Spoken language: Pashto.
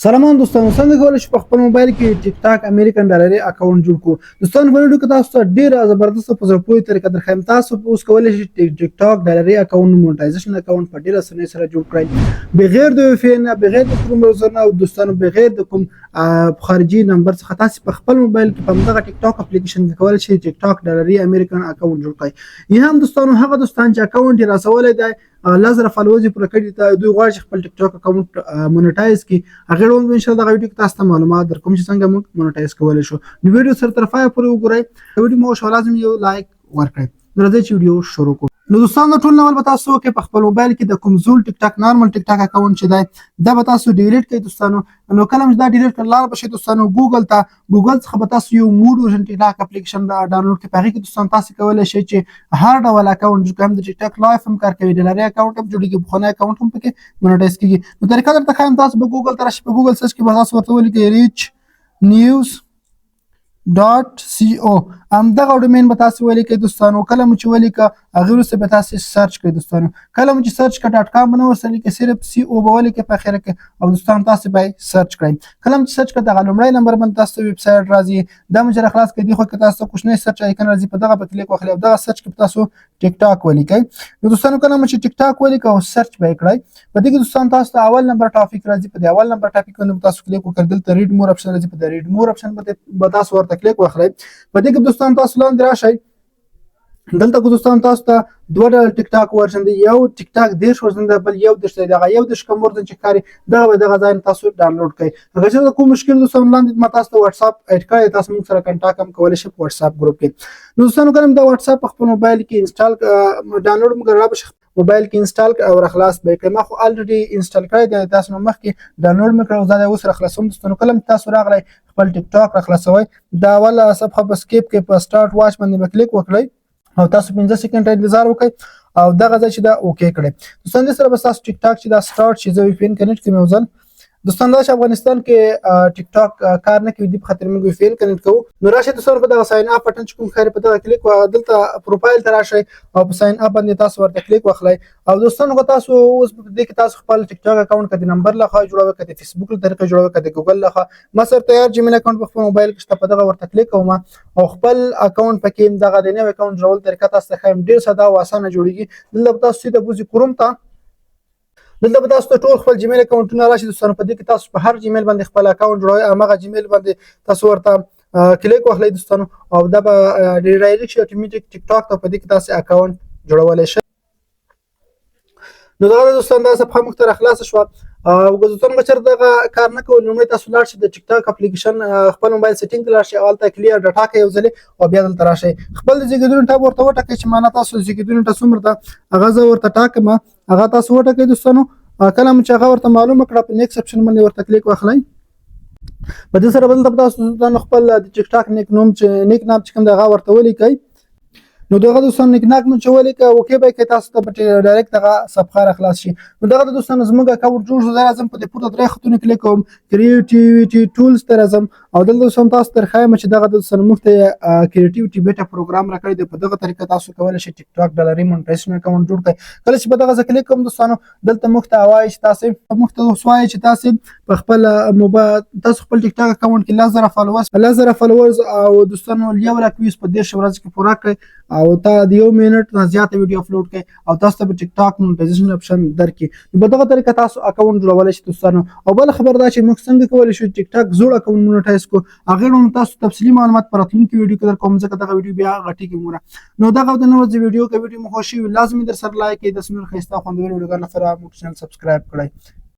سلام دوستانو، څنګه کولی شو په خپل موبایل کې ټیک ټاک امریکن ډالري اکاونټ جوړ کړو؟ دوستانو په ویډیو کې تاسو ته ډیره زبردست په زړه پورې طریقه درښیم. تاسو اوس کولی شئ ټیک ټاک ډالري اکاونټ مونټایزیشن اکاونټ په ډیره اسانۍ سره جوړ کړئ بغیر د وی پی ان، بغیر د کروم براوزر نه، او دوستانو بغیر د کوم خارجي نمبر څخه. تاسو په خپل موبایل کې په همدغه ټیک ټاک اپلیکیشن کې کولی شئ ټیک ټاک ډالري امریکن اکاونټ جوړ کړئ. یا هم دوستانو هغه دوستان چې اکاونټ یې راسولی دی 1000 فالوورز پوره کړي ته دوی غواړي چې خپل ټیک ټاک اکاونټ مونټایز کړي. هغه ډول ان شاء الله دغه ویډیو کې تاسو ته معلومات درکوم چې څنګه موږ مونټایز کولی شو. نو ویډیو سره تر پایه پورې وګورئ. ویډیو مو شو لازم یو لایک ورکړئ. نو راځئ چې ویډیو شروع کړو. نو دوستانو ټول نوال به تاسو کې په خپل موبایل کې د کوم زول ټیک ټاک نارمل ټیک ټاک اکاونټ چې دی دا به تاسو ډیلیټ کړئ دوستانو. نو کله چې دا ډیلیټ کړل لار بشي دوستانو ګوګل څخه به تاسو یو موډ ورژن ټیک ټاک اپلیکیشن ډاونلوډ کړئ. په هغې کې دوستانو تاسو کولی شئ چې هر ډول اکاونټ جوړ کړئ. هم د ټیک ټاک لایف هم کار کوي، ډالري اکاونټ هم جوړېږي، پخوانی اکاونټ هم پکې مونټایز کېږي. نو طریقه درته ښایم. تاسو به ګوګل ته راشئ. په ګوګل سرچ کې به تاسو ورته ولیکئ ریچ نیوز .co همدغه ډومین به تاسو ولیکئ دوستانو. کله مو چې ولیکه هغې وروسته به تاسو سرچ کړئ دوستانو. کله مو چې سرچ کړئ .com به نه ورسره لیکئ، صرف co به ولیکئ په اخره کې او دوستانو تاسو به یې سرچ کړئ. کله مو چې سرچ کړئ دغه لومړی نمبر باندې تاسو ته ویب سایټ راځي. دا مو چې راخلاص کړئ دې خوا کې تاسو ته کوچنی سرچ آیکن راځي، په دغه به کلیک واخلئ او دغه سرچ کې به تاسو ټیک ټاک ولیکئ. نو دوستانو کله مو چې ټیک ټاک ولیکئ او سرچ به یې کړئ، په دې کې دوستانو تاسو ته اول نمبر ټاپک راځي. په دې اول نمبر ټاپک باندې تاسو کلیک وکړئ. دلته ریډ مور اپشن راځي، په دې ریډ مور اپشن به تاسو ورته کلیک واخلئ. په دې کې دوستانو تاسو لاندې راشئ. دلته کو دوستانو تاسو ته دوه ډول ټیک ټاک ورژن دی. یو ټیک ټاک 10 ورژن دی، بل یو 10 دی. دغه یو 10 کوم ورژن چې کاري دغه ځای نه تاسو ډاونلوډ کړئ. اگر چې کوم مشکل دوستانو لاندې ما تاسو ته واتس اپ اډ کړی، تاسو موږ سره کنټاکټ هم کولی شئ په واتس اپ ګروپ کې. نو دوستانو کله دا واتس اپ په خپل موبایل کې انسټال ډاونلوډ موږ را بشي موبایل کې انسټال او راخلاص به کړئ. ما خو الریډي انسټال کړی دی، تاسو نو مخکې ډاونلوډ مې کړی او زه دا اوس راخلاصوم دوستانو. کله تاسو راغلی خپل ټیک ټاک راخلاصوئ، دا اوله صفحه په سکیپ کې په سٹارټ واچ باندې به کلیک وکړئ او تاسو 15 سکند انتظار وکړئ او دغه ځای چې دا اوکې کړئ. دوستانو دې سره به تاسو ټیک ټاک چې دا سٹارټ شي، زه وی پی ان کنیکټ کوم یو ځل. دوستانو دا چې افغانستان کې ټیک ټاک کار نه کوي، دې په خاطر موږ وی پی ان کنیکټ کوو. نو راشئ دوستانو په دغه ساين اپ بټن چې کوم ښکاري په دغه کلیک دلته پروفایل ته راشئ او په ساين اپ باندې تاسو ورته کلیک واخلئ. او دوستانو که تاسو اوس په دې کې تاسو خپل ټیک ټاک اکاونټ کدي نمبر لخوا جوړوئ، کدي فیسبوک له طریقې جوړوئ، کدي ګوګل لخوا. ما سره تیار جیمیل اکاونټ په خپل موبایل کې شته، په دغه ورته کلیک کوم او خپل اکاونټ پکې دغه د نوې اکاونټ جوړول طریقه تاسو ته ښایم. ډېر ساده او اسانه جوړیږي. دلته تاسو سیده بوزي کروم ته. دلته به تاسو ته ټول خپل جیمیل اکاونټونه راشي دوستانو. په دې کې تاسو په هر جیمیل باندې خپل اکاونټ جوړوئ، هماغه جیمیل باندې تاسو ورته کلیک واخلئ دوستانو او دا به ریډایرکټ شي اتوماتیک ټیک ټاک ته. په دې کې تاسو اکاونټ جوړولی شئ. نو دغه دوستانو دا صفحه موږ ته راخلاصه شوه. او دوستانو که چېرته دغه کار نه کوئ، لومړی تاسو لاړ شئ د ټیک ټاک اپلیکیشن خپل موبایل سیټینګ ته لاړ شئ، هلته کلیر ډاټا کړئ یو ځلې او بیا دلته راشئ. خپل د زیږېدونکي ټاپ ورته وټاکئ چې معنا تاسو زیږېدونکي ټاپ څومره ده هغه زه ورته ټاکم، هغه تاسو وټاکئ دوستانو. کله مو چې هغه ورته معلومه کړه په نیکسټ اپشن باندې ورته کلیک واخلئ. په دې سره به دلته تاسو دوستانو خپل د ټیک ټاک نیک نام چې کوم دی هغه ورته ولیکئ. نو دغه دوستانو نیک ناک مو چې ولیکه اوکې به یې تاسو ته به ډایرکټ دغه صفحه راخلاص شي. نو دغه دوستانو زموږ اکاونټ جوړ شو. زه راځم په دې پورته 3 خطونه کلیک کوم، کریټیویټي ټولز ته راځم او دلته دوستانو تاسو ته ښایم چې دغه دوستانو موږ ته کریټیویټي بیټا پروګرام راکړی دی. په دغه طریقه تاسو کولی شئ ټیک ټاک ډالري مونټایزیشن اکاونټ جوړ کړئ. کله چې په دغه ځای کلیک کوم دوستانو دلته موږ ته وایي چې تاسو وایي چې تاسو په خپل موبایل تاسو خپل ټیک ټاک اکاونټ کې 1000 فالوورز او دوستانو 1 لک ویوز په 10 ورځو کې پوره کړئ او تا د 1 منټ نه زیاته ویډیو اپلوډ کړئ او تاسو ته به ټیک ټاک مونټایزیشن اپشن درکړي. نو په دغه طریقه تاسو اکاونټ جوړولی شئ دوستانو. او بل خبر دا چې موږ څنګه کولی شو ټیک ټاک زوړ اکاونټ مونټایز کړو، هغې ډول تاسو تفصیلي معلومات په راتلونکي ویډیو کې درکوم، ځکه دغه ویډیو بیا غټېږي موږ. نو دغه د نن ورځې ویډیو که ویډیو مو خوښ شي لازمي در سره لایک کړئ. د ښایسته خوندور ویډیوګانو لپاره موږ چینل سبسکرایب کړئ.